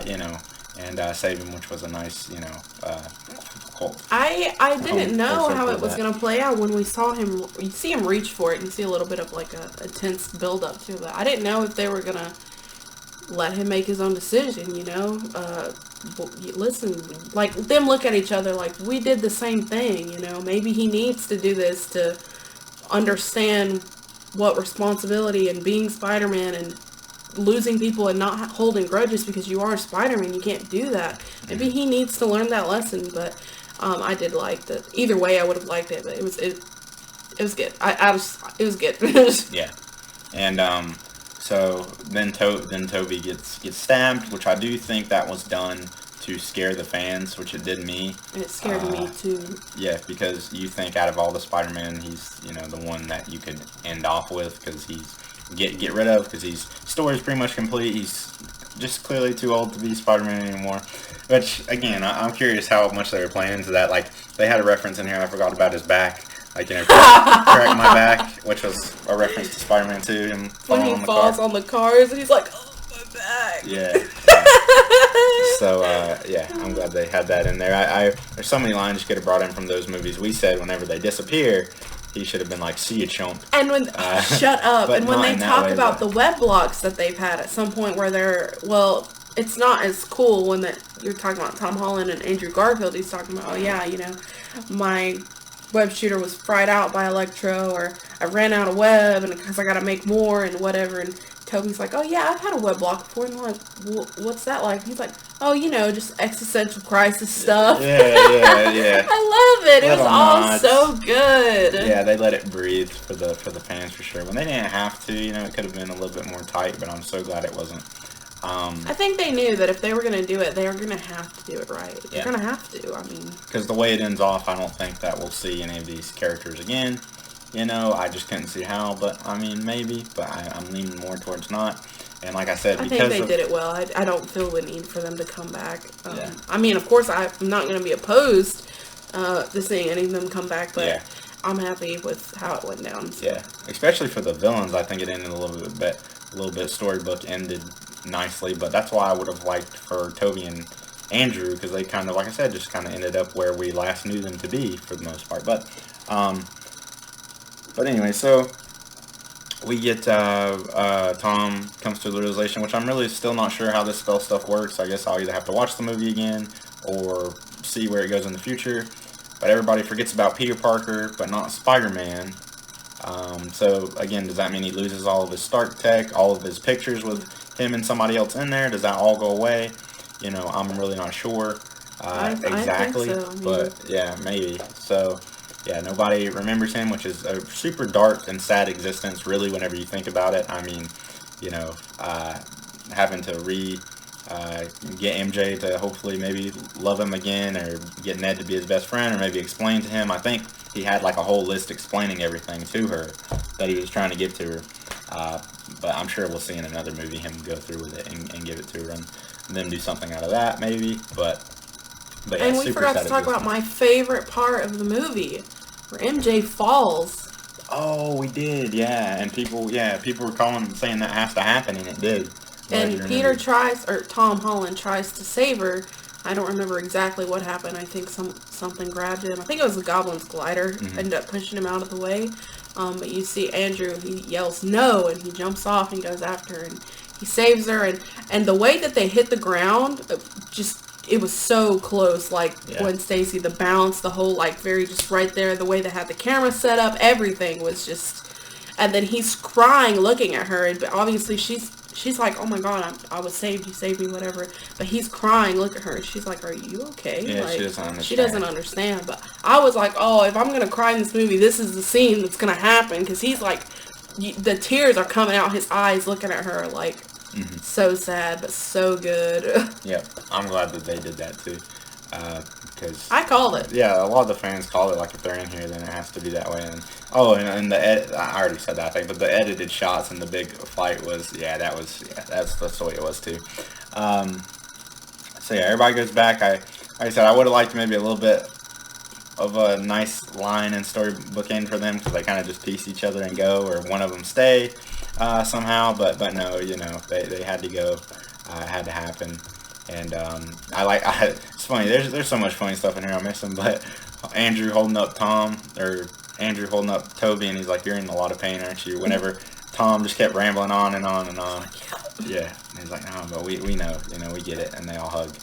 you know, and save him, which was a nice, you know, I didn't know how it was going to play out when we saw him. You see him reach for it and you see a little bit of like a tense build up to it. I didn't know if they were going to let him make his own decision, you know. Listen, like, them look at each other like, we did the same thing, you know. Maybe he needs to do this to understand what responsibility and being Spider-Man and losing people and not holding grudges because you are Spider-Man. You can't do that. Maybe he needs to learn that lesson. But I did like that. Either way, I would have liked it, but it was good. It was good. Yeah, and so then Toby gets stabbed, which I do think that was done to scare the fans, which it did me. And it scared me too. Yeah, because you think out of all the Spider-Man, he's the one that you could end off with because he's get rid of because his story's pretty much complete. He's just clearly too old to be Spider-Man anymore. Which again, I'm curious how much they were playing into that. Like they had a reference in here. I forgot about his back. Like crack my back, which was a reference to Spider-Man 2. Him when he falls on the cars and he's like, oh, my back. Yeah. So, yeah, I'm glad they had that in there. There's so many lines you could have brought in from those movies. We said whenever they disappear, he should have been like, see you, chump. And when, shut up. And when they talk about the web blocks that they've had at some point where they're, well, it's not as cool when you're talking about Tom Holland and Andrew Garfield. He's talking about, oh, yeah, my web shooter was fried out by Electro, or I ran out of web and because I gotta make more and whatever. And Toby's like, oh yeah, I've had a web block before. And I'm like, what's that like? And he's like, oh, just existential crisis stuff. Yeah. I love it. It was all so good. Yeah, they let it breathe for the fans for sure. When they didn't have to, it could have been a little bit more tight, but I'm so glad it wasn't. I think they knew that if they were going to do it, they were going to have to do it right. They're going to have to, Because the way it ends off, I don't think that we'll see any of these characters again. I just couldn't see how, but, maybe. But I'm leaning more towards not. And like I said, I think they did it well. I don't feel the need for them to come back. Of course, I'm not going to be opposed to seeing any of them come back, but I'm happy with how it went down. So. Yeah, especially for the villains, I think it ended a little bit storybook ended nicely, but that's why I would have liked for Toby and Andrew, because they kind of, like I said, just kind of ended up where we last knew them to be for the most part. But anyway, so we get Tom comes to the realization, which I'm really still not sure how this spell stuff works. I guess I'll either have to watch the movie again or see where it goes in the future. But everybody forgets about Peter Parker, but not Spider-Man. So again, does that mean he loses all of his Stark tech, all of his pictures with him and somebody else in there? Does that all go away? I'm really not sure exactly, I think so. But yeah, maybe. So yeah, nobody remembers him, which is a super dark and sad existence, really, whenever you think about it. Having to get MJ to hopefully maybe love him again, or get Ned to be his best friend, or maybe explain to him. I think he had like a whole list explaining everything to her that he was trying to give to her. But I'm sure we'll see in another movie him go through with it and give it to her, and them do something out of that maybe. But yeah, and we forgot to talk about my favorite part of the movie, where MJ falls. Oh, we did, yeah. And people were saying that has to happen, and it did. And Tom Holland tries to save her. I don't remember exactly what happened. I think something grabbed him. I think it was the Goblin's glider. Ended up pushing him out of the way. But you see Andrew, he yells no, and he jumps off and goes after her, and he saves her. And the way that they hit the ground, it was so close. Like when Stacy, the bounce, the whole very just right there, the way they had the camera set up, everything was just. And then he's crying, looking at her, and obviously she's like, oh my god, I was saved, you saved me, whatever. But he's crying, look at her, and she's like, are you okay? Yeah, she doesn't understand. But I was like, oh, if I'm gonna cry in this movie, this is the scene that's gonna happen, because he's like, the tears are coming out his eyes looking at her, so sad, but so good. Yep, I'm glad that they did that too. Because I called it. Yeah, a lot of the fans call it, if they're in here, then it has to be that way. And I already said that, I think, but the edited shots in the big fight was, that's the way it was too. So yeah, everybody goes back. Like I said, I would have liked maybe a little bit of a nice line and storybook end for them, because they kind of just piece each other and go, or one of them stay somehow. But no, they had to go. It had to happen. And it's funny, there's so much funny stuff in here, I'll miss them, but Andrew holding up Toby, and he's like, you're in a lot of pain, aren't you? Whenever Tom just kept rambling on and on and on. Yeah, and he's like, no, but we know, we get it, and they all hug.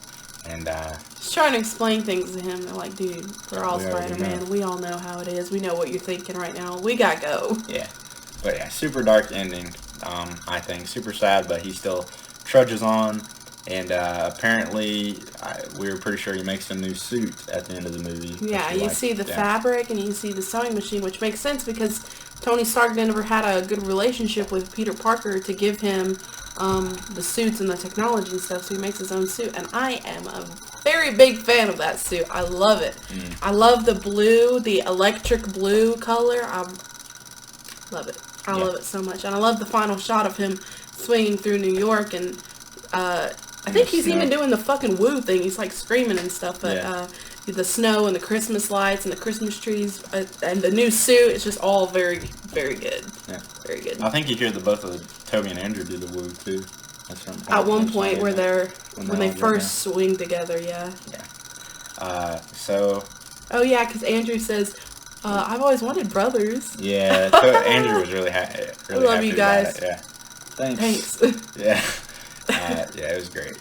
And just trying to explain things to him. They're like, dude, we're all Spider-Man, we all know how it is, we know what you're thinking right now, we gotta go. Yeah, but yeah, super dark ending, I think, super sad, but he still trudges on. And apparently, we were pretty sure he makes a new suit at the end of the movie. Yeah, you see the fabric and you see the sewing machine, which makes sense because Tony Stark never had a good relationship with Peter Parker to give him the suits and the technology and stuff, so he makes his own suit. And I am a very big fan of that suit. I love it. I love the blue, the electric blue color. I love it. I love it so much. And I love the final shot of him swinging through New York. And I think he's even doing the fucking woo thing. He's like screaming and stuff. But the snow and the Christmas lights and the Christmas trees and the new suit, it's just all very, very good. Yeah. Very good. I think you hear both of Toby and Andrew do the woo too. At one point where when they first swing together, yeah. So. Oh yeah, because Andrew says, "I've always wanted brothers." Yeah, so Andrew was really happy. I love you guys. Yeah. Thanks. Yeah. Yeah, it was great.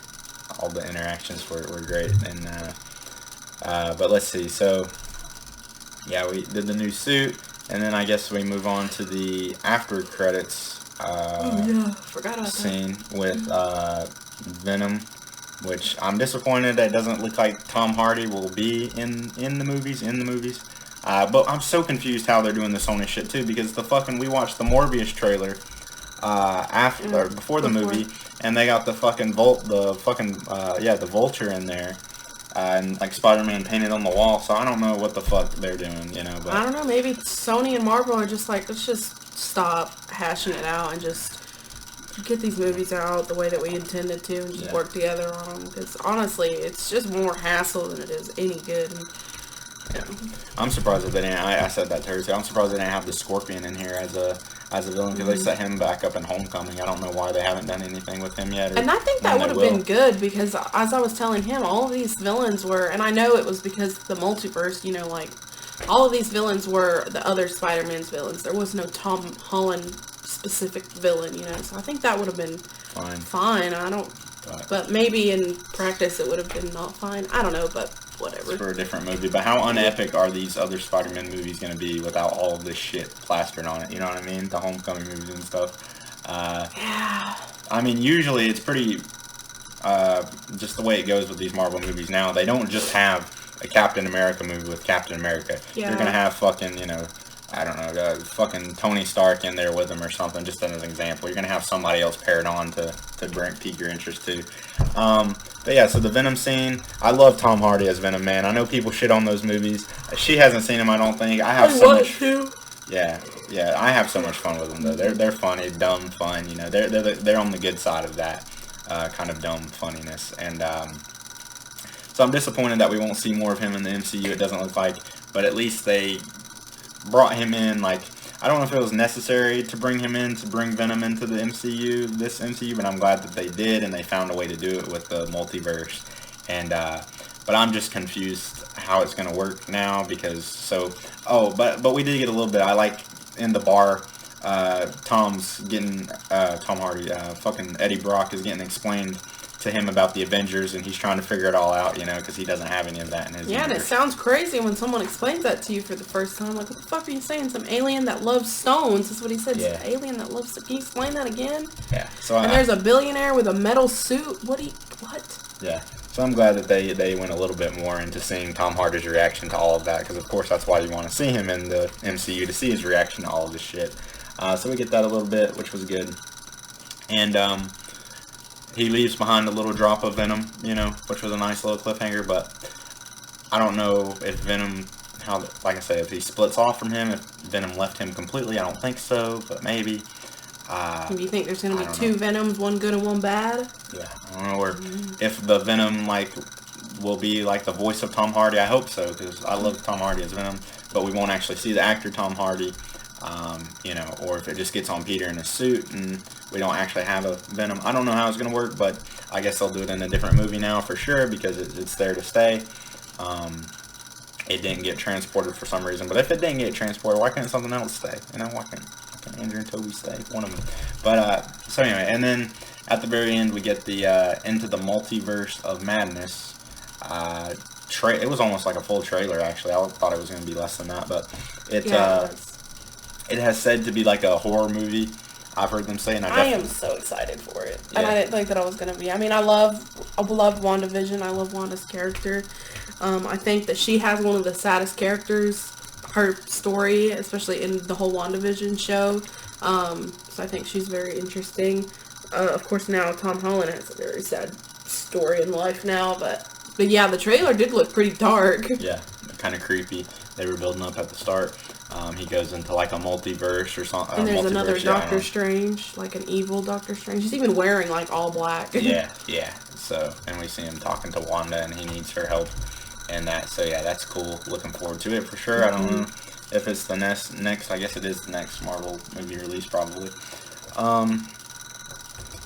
All the interactions were great, and but let's see. So, yeah, we did the new suit, and then I guess we move on to the after credits. Forgot about scene with Venom, which I'm disappointed that it doesn't look like Tom Hardy will be in the movies. But I'm so confused how they're doing the Sony shit too, because we watched the Morbius trailer before the movie, and they got the Vulture in there. And like Spider-Man painted on the wall, so I don't know what the fuck they're doing, But I don't know. Maybe Sony and Marvel are just like, let's just stop hashing it out and just get these movies out the way that we intended to, and just work together on them. Because honestly, it's just more hassle than it is any good. And, I'm surprised that they didn't. I said that Thursday. I'm surprised they didn't have the Scorpion in here as a villain, because they set him back up in Homecoming. I don't know why they haven't done anything with him yet. And I think that would have been good, because as I was telling him, all of these villains were, and I know it was because the multiverse, like all of these villains were the other Spider-Man's villains. There was no Tom Holland specific villain, so I think that would have been fine. But maybe in practice it would have been not fine. I don't know, but whatever. It's for a different movie. But how unepic are these other Spider-Man movies going to be without all of this shit plastered on it? You know what I mean? The Homecoming movies and stuff. Yeah. I mean, usually it's pretty, just the way it goes with these Marvel movies now. They don't just have a Captain America movie with Captain America. Yeah. You're going to have fucking, I don't know, fucking Tony Stark in there with him or something, just as an example. You're going to have somebody else paired on to pique your interest too. But yeah, so the Venom scene, I love Tom Hardy as Venom, man. I know people shit on those movies. She hasn't seen them, I don't think. I have so much. Yeah, I have so much fun with them though. They're funny, dumb fun. They're on the good side of that kind of dumb funniness. And so I'm disappointed that we won't see more of him in the MCU. It doesn't look like, but at least they brought him in. Like, I don't know if it was necessary to bring him in, to bring Venom into the this MCU, but I'm glad that they did, and they found a way to do it with the multiverse. And but I'm just confused how it's gonna work now, because but we did get a little bit. I like in the bar, Tom's getting Tom Hardy, fucking Eddie Brock is getting explained to him about the Avengers, and he's trying to figure it all out, because he doesn't have any of that in his universe. And it sounds crazy when someone explains that to you for the first time. Like, what the fuck are you saying? Some alien that loves stones? That's what he said. Yeah. Some alien that loves... Can you explain that again? Yeah. There's a billionaire with a metal suit? What? Yeah. So I'm glad that they went a little bit more into seeing Tom Hardy's reaction to all of that, because of course that's why you want to see him in the MCU, to see his reaction to all of this shit. So we get that a little bit, which was good. And he leaves behind a little drop of Venom, which was a nice little cliffhanger, but I don't know if Venom, like I said, if he splits off from him, if Venom left him completely. I don't think so, but maybe. Do you think there's going to be two Venoms, one good and one bad? Yeah, I don't know. Or if the Venom, will be like the voice of Tom Hardy. I hope so, because I love Tom Hardy as Venom, but we won't actually see the actor Tom Hardy. Or if it just gets on Peter in a suit and we don't actually have a Venom. I don't know how it's going to work, but I guess they'll do it in a different movie now for sure, because it's there to stay. It didn't get transported for some reason, but if it didn't get transported, why can't something else stay? Why can't Andrew and Toby stay? One of them. But, so anyway, and then at the very end we get the Into the Multiverse of Madness. It was almost like a full trailer, actually. I thought it was going to be less than that, but it has said to be like a horror movie. I've heard them say, and I am so excited for it. Yeah. And I didn't think that I was going to be. I mean, I love WandaVision. I love Wanda's character. I think that she has one of the saddest characters, her story, especially in the whole WandaVision show. So I think she's very interesting. Of course, now Tom Holland has a very sad story in life now, but But yeah, the trailer did look pretty dark. Yeah, kind of creepy. They were building up at the start. He goes into like a multiverse or something. And there's another Doctor Strange, like an evil Doctor Strange. He's even wearing like all black. Yeah. So, and we see him talking to Wanda, and he needs her help in that. So yeah, that's cool. Looking forward to it for sure. I don't know if it's the next. I guess it is the next Marvel movie release probably.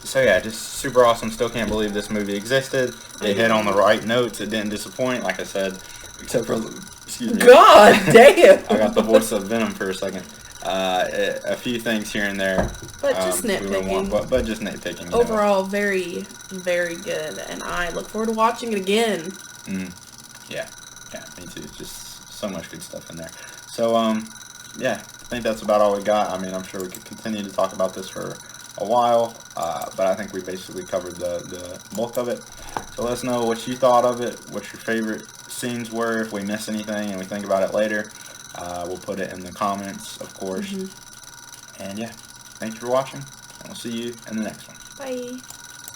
So yeah, just super awesome. Still can't believe this movie existed. It hit on the right notes. It didn't disappoint, like I said, except for excuse me. God damn! I got the voice of Venom for a second. A few things here and there. But just nitpicking. But just nitpicking. Overall, very, very good, and I look forward to watching it again. Yeah, me too. Just so much good stuff in there. So, yeah, I think that's about all we got. I mean, I'm sure we could continue to talk about this for a while, but I think we basically covered the bulk of it. So let us know what you thought of it, what your favorite scenes were, if we miss anything and we think about it later. We'll put it in the comments, of course. And yeah, thank you for watching, and we'll see you in the next one. Bye.